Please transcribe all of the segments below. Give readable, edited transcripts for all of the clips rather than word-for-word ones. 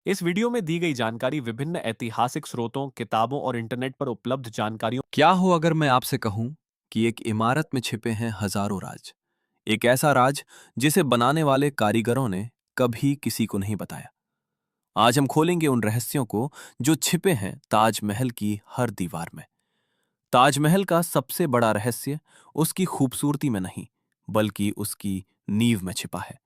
इस वीडियो में दी गई जानकारी विभिन्न ऐतिहासिक स्रोतों, किताबों और इंटरनेट पर उपलब्ध जानकारियों। क्या हो अगर मैं आपसे कहूं कि एक इमारत में छिपे हैं हजारों राज। एक ऐसा राज जिसे बनाने वाले कारीगरों ने कभी किसी को नहीं बताया। आज हम खोलेंगे उन रहस्यों को जो छिपे हैं ताजमहल की हर दीवार में। ताजमहल का सबसे बड़ा रहस्य उसकी खूबसूरती में नहीं, बल्कि उसकी नींव में छिपा है।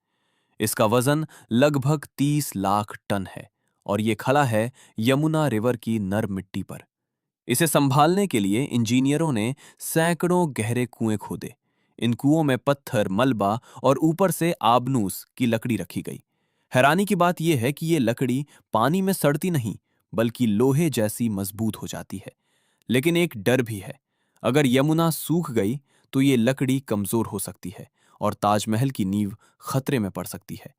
इसका वजन लगभग 30 लाख टन है और ये खड़ा है यमुना रिवर की नर्म मिट्टी पर। इसे संभालने के लिए इंजीनियरों ने सैकड़ों गहरे कुएं खोदे। इन कुओं में पत्थर, मलबा और ऊपर से आबनूस की लकड़ी रखी गई। हैरानी की बात यह है कि ये लकड़ी पानी में सड़ती नहीं, बल्कि लोहे जैसी मजबूत हो जाती है। लेकिन एक डर भी है। अगर यमुना सूख गई तो ये लकड़ी कमजोर हो सकती है और ताजमहल की नींव खतरे में पड़ सकती है।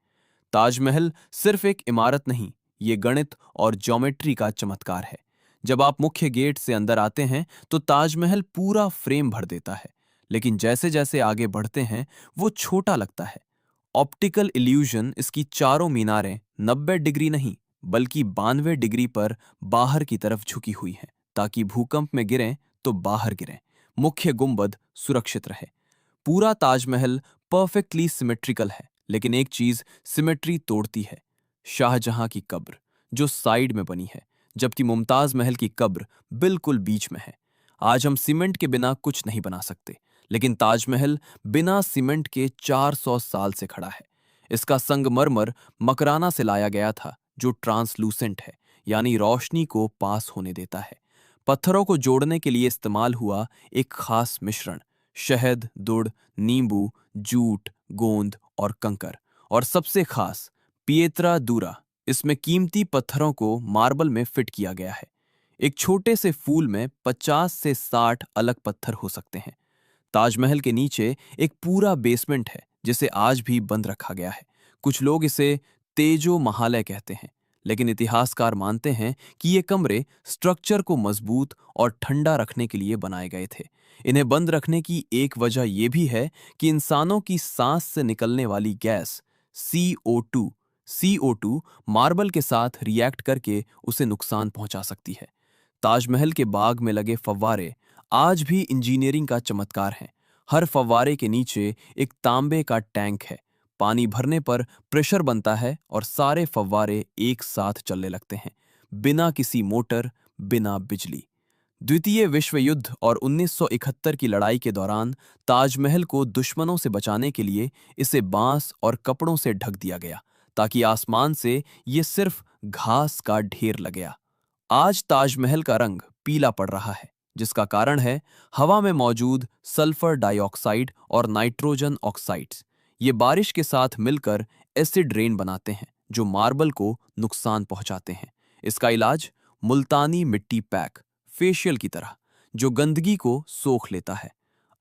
ताजमहल सिर्फ एक इमारत नहीं, ये गणित और ज्योमेट्री का चमत्कार है। जब आप मुख्य गेट से अंदर आते हैं तो ताजमहल पूरा फ्रेम भर देता है, लेकिन जैसे जैसे आगे बढ़ते हैं वो छोटा लगता है। ऑप्टिकल इल्यूजन, इसकी चारों मीनारें 90 डिग्री नहीं, बल्कि 92 डिग्री पर बाहर की तरफ झुकी हुई हैं, ताकि भूकंप में गिरें तो बाहर गिरें। मुख्य गुंबद सुरक्षित रहे। पूरा ताजमहल परफेक्टली सिमेट्रिकल है, लेकिन एक चीज सिमेट्री तोड़ती है। शाहजहां की कब्र, जो साइड में बनी है, जबकि मुमताज महल की कब्र बिल्कुल बीच में है। आज हम सीमेंट के बिना कुछ नहीं बना सकते, लेकिन ताजमहल बिना सीमेंट के 400 साल से खड़ा है। इसका संगमरमर मकराना से लाया गया था, जो ट्रांसलूसेंट है, यानी रोशनी को पास होने देता है। पत्थरों को जोड़ने के लिए इस्तेमाल हुआ एक खास मिश्रण, शहद, दुड़, नींबू, जूट, गोंद और कंकर। और सबसे खास पिएत्रा दूरा, इसमें कीमती पत्थरों को मार्बल में फिट किया गया है। एक छोटे से फूल में 50 से 60 अलग पत्थर हो सकते हैं। ताजमहल के नीचे एक पूरा बेसमेंट है, जिसे आज भी बंद रखा गया है। कुछ लोग इसे तेजो महालय कहते हैं, लेकिन इतिहासकार मानते हैं कि ये कमरे स्ट्रक्चर को मजबूत और ठंडा रखने के लिए बनाए गए थे। इन्हें बंद रखने की एक वजह यह भी है कि इंसानों की सांस से निकलने वाली गैस CO2 मार्बल के साथ रिएक्ट करके उसे नुकसान पहुंचा सकती है। ताजमहल के बाग में लगे फव्वारे आज भी इंजीनियरिंग का चमत्कार हैं। हर फव्वारे के नीचे एक तांबे का टैंक है। पानी भरने पर प्रेशर बनता है और सारे फव्वारे एक साथ चलने लगते हैं, बिना किसी मोटर, बिना बिजली। द्वितीय विश्व युद्ध और 1971 की लड़ाई के दौरान ताजमहल को दुश्मनों से बचाने के लिए इसे बांस और कपड़ों से ढक दिया गया, ताकि आसमान से ये सिर्फ घास का ढेर लगेगा। आज ताजमहल का रंग पीला पड़ रहा है, जिसका कारण है हवा में मौजूद सल्फर डाइऑक्साइड और नाइट्रोजन ऑक्साइड्स। ये बारिश के साथ मिलकर एसिड रेन बनाते हैं, जो मार्बल को नुकसान पहुंचाते हैं। इसका इलाज मुल्तानी मिट्टी पैक, फेशियल की तरह, जो गंदगी को सोख लेता है।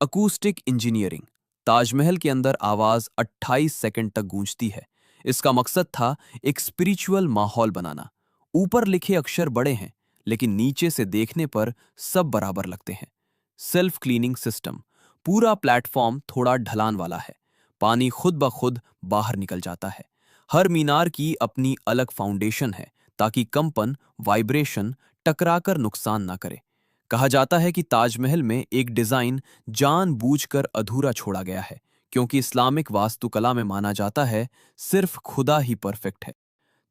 अकूस्टिक इंजीनियरिंग, ताजमहल के अंदर आवाज 28 सेकंड तक गूंजती है। इसका मकसद था एक स्पिरिचुअल माहौल बनाना। ऊपर लिखे अक्षर बड़े हैं, लेकिन नीचे से देखने पर सब बराबर लगते हैं। सेल्फ क्लीनिंग सिस्टम, पूरा प्लेटफॉर्म थोड़ा ढलान वाला है। पानी खुद ब खुद बाहर निकल जाता है। हर मीनार की अपनी अलग फाउंडेशन है, ताकि कंपन, वाइब्रेशन टकराकर नुकसान ना करे। कहा जाता है कि ताजमहल में एक डिजाइन जानबूझकर अधूरा छोड़ा गया है, क्योंकि इस्लामिक वास्तुकला में माना जाता है सिर्फ खुदा ही परफेक्ट है।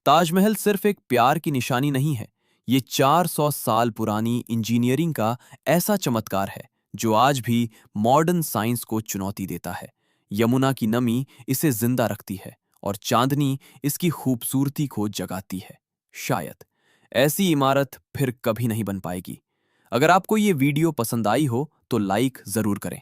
ताजमहल सिर्फ एक प्यार की निशानी नहीं है, ये 400 साल पुरानी इंजीनियरिंग का ऐसा चमत्कार है जो आज भी मॉडर्न साइंस को चुनौती देता है। यमुना की नमी इसे जिंदा रखती है और चांदनी इसकी खूबसूरती को जगाती है। शायद ऐसी इमारत फिर कभी नहीं बन पाएगी। अगर आपको ये वीडियो पसंद आई हो तो लाइक जरूर करें।